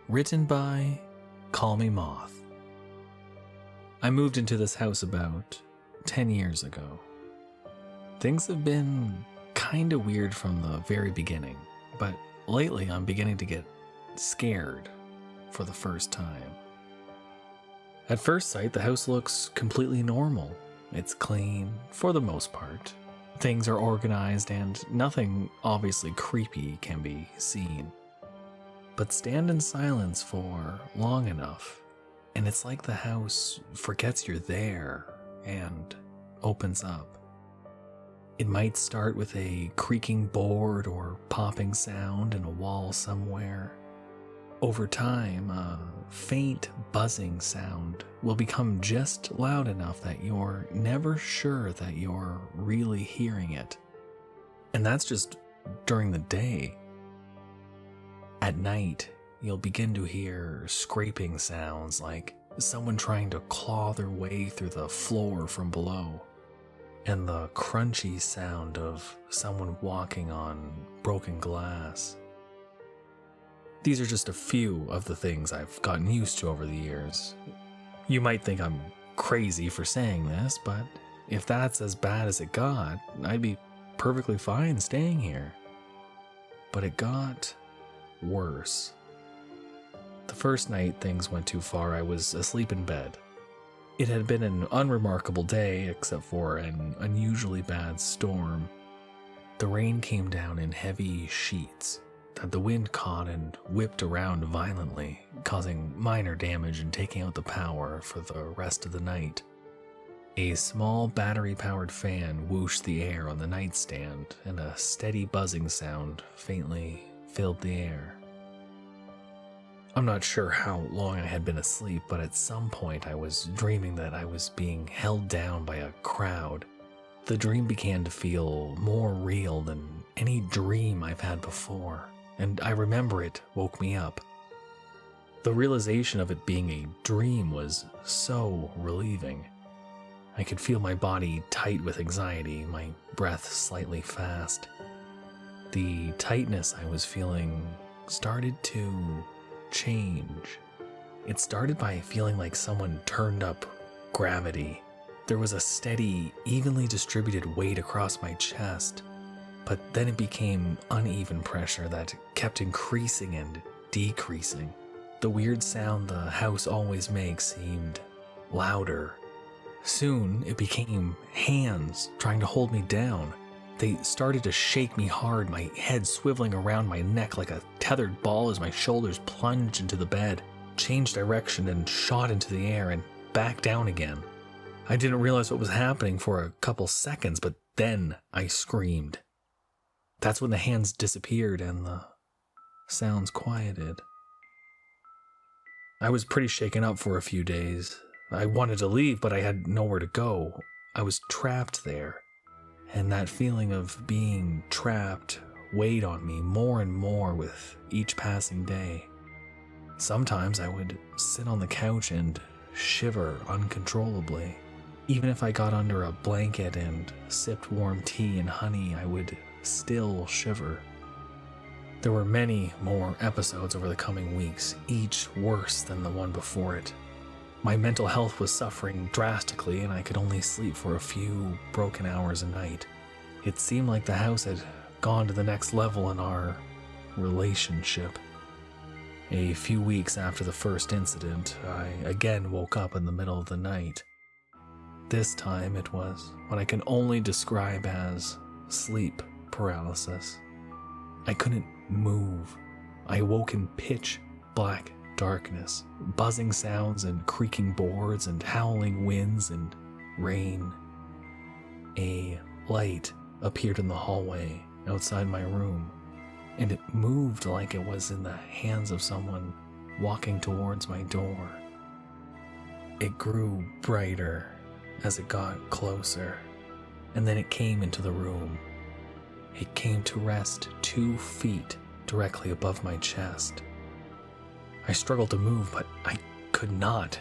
Written by CallMeMoth. I moved into this house about 10 years ago. Things have been kinda weird from the very beginning, but lately I'm beginning to get scared for the first time. At first sight, the house looks completely normal. It's clean, for the most part. Things are organized and nothing obviously creepy can be seen. But stand in silence for long enough, and it's like the house forgets you're there and opens up. It might start with a creaking board or popping sound in a wall somewhere. Over time, a faint buzzing sound will become just loud enough that you're never sure that you're really hearing it. And that's just during the day. At night, you'll begin to hear scraping sounds like someone trying to claw their way through the floor from below, and the crunchy sound of someone walking on broken glass. These are just a few of the things I've gotten used to over the years. You might think I'm crazy for saying this, but if that's as bad as it got, I'd be perfectly fine staying here. But it got worse. The first night things went too far, I was asleep in bed. It had been an unremarkable day except for an unusually bad storm. The rain came down in heavy sheets that the wind caught and whipped around violently, causing minor damage and taking out the power for the rest of the night. A small battery-powered fan whooshed the air on the nightstand, and a steady buzzing sound faintly filled the air. I'm not sure how long I had been asleep, but at some point I was dreaming that I was being held down by a crowd. The dream began to feel more real than any dream I've had before, and I remember it woke me up. The realization of it being a dream was so relieving. I could feel my body tight with anxiety, my breath slightly fast. The tightness I was feeling started to change. It started by feeling like someone turned up gravity. There was a steady, evenly distributed weight across my chest, but then it became uneven pressure that kept increasing and decreasing. The weird sound the house always makes seemed louder. Soon it became hands trying to hold me down. They started to shake me hard, my head swiveling around my neck like a tethered ball as my shoulders plunged into the bed, changed direction and shot into the air and back down again. I didn't realize what was happening for a couple seconds, but then I screamed. That's when the hands disappeared and the sounds quieted. I was pretty shaken up for a few days. I wanted to leave, but I had nowhere to go. I was trapped there. And that feeling of being trapped weighed on me more and more with each passing day. Sometimes I would sit on the couch and shiver uncontrollably. Even if I got under a blanket and sipped warm tea and honey, I would still shiver. There were many more episodes over the coming weeks, each worse than the one before it. My mental health was suffering drastically, and I could only sleep for a few broken hours a night. It seemed like the house had gone to the next level in our relationship. A few weeks after the first incident, I again woke up in the middle of the night. This time it was what I can only describe as sleep paralysis. I couldn't move. I awoke in pitch black darkness, buzzing sounds and creaking boards and howling winds and rain. A light appeared in the hallway outside my room, and it moved like it was in the hands of someone walking towards my door. It grew brighter as it got closer, and then it came into the room. It came to rest 2 feet directly above my chest. I struggled to move, but I could not.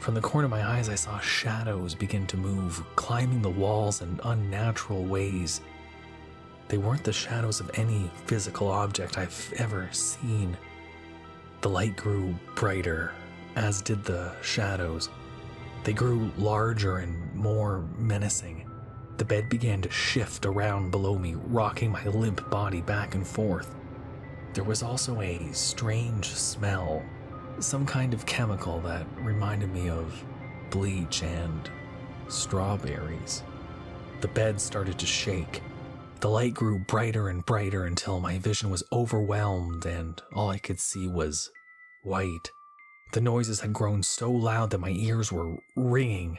From the corner of my eyes, I saw shadows begin to move, climbing the walls in unnatural ways. They weren't the shadows of any physical object I've ever seen. The light grew brighter, as did the shadows. They grew larger and more menacing. The bed began to shift around below me, rocking my limp body back and forth. There was also a strange smell, some kind of chemical that reminded me of bleach and strawberries. The bed started to shake. The light grew brighter and brighter until my vision was overwhelmed and all I could see was white. The noises had grown so loud that my ears were ringing.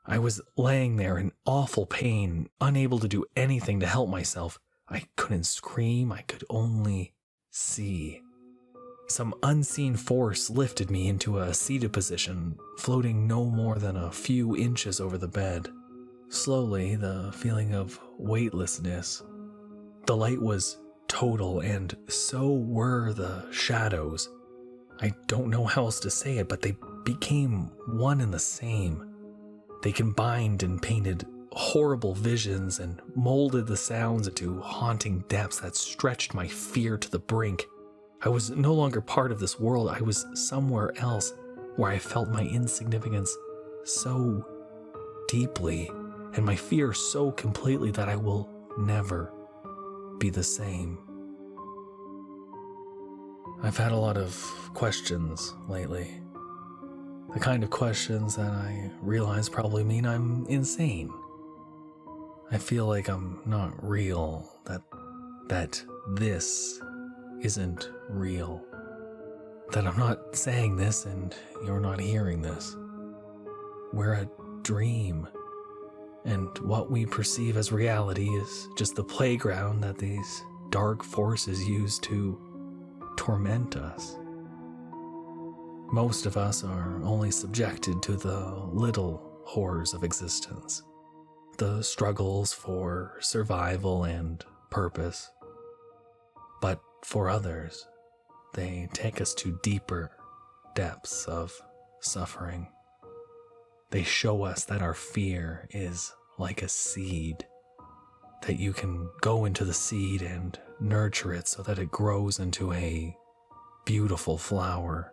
I was laying there in awful pain, unable to do anything to help myself. I couldn't scream, I could only see. Some unseen force lifted me into a seated position, floating no more than a few inches over the bed. Slowly, the feeling of weightlessness. The light was total, and so were the shadows. I don't know how else to say it, but they became one and the same. They combined and painted horrible visions and molded the sounds into haunting depths that stretched my fear to the brink. I was no longer part of this world. I was somewhere else, where I felt my insignificance so deeply, and my fear so completely that I will never be the same. I've had a lot of questions lately. The kind of questions that I realize probably mean I'm insane. I feel like I'm not real, that this isn't real. That I'm not saying this and you're not hearing this. We're a dream. And what we perceive as reality is just the playground that these dark forces use to torment us. Most of us are only subjected to the little horrors of existence, the struggles for survival and purpose. But for others, they take us to deeper depths of suffering. They show us that our fear is like a seed, that you can go into the seed and nurture it so that it grows into a beautiful flower.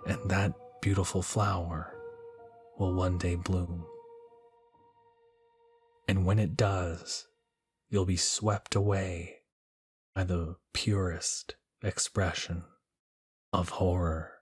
And that beautiful flower will one day bloom. And when it does, you'll be swept away by the purest expression of horror.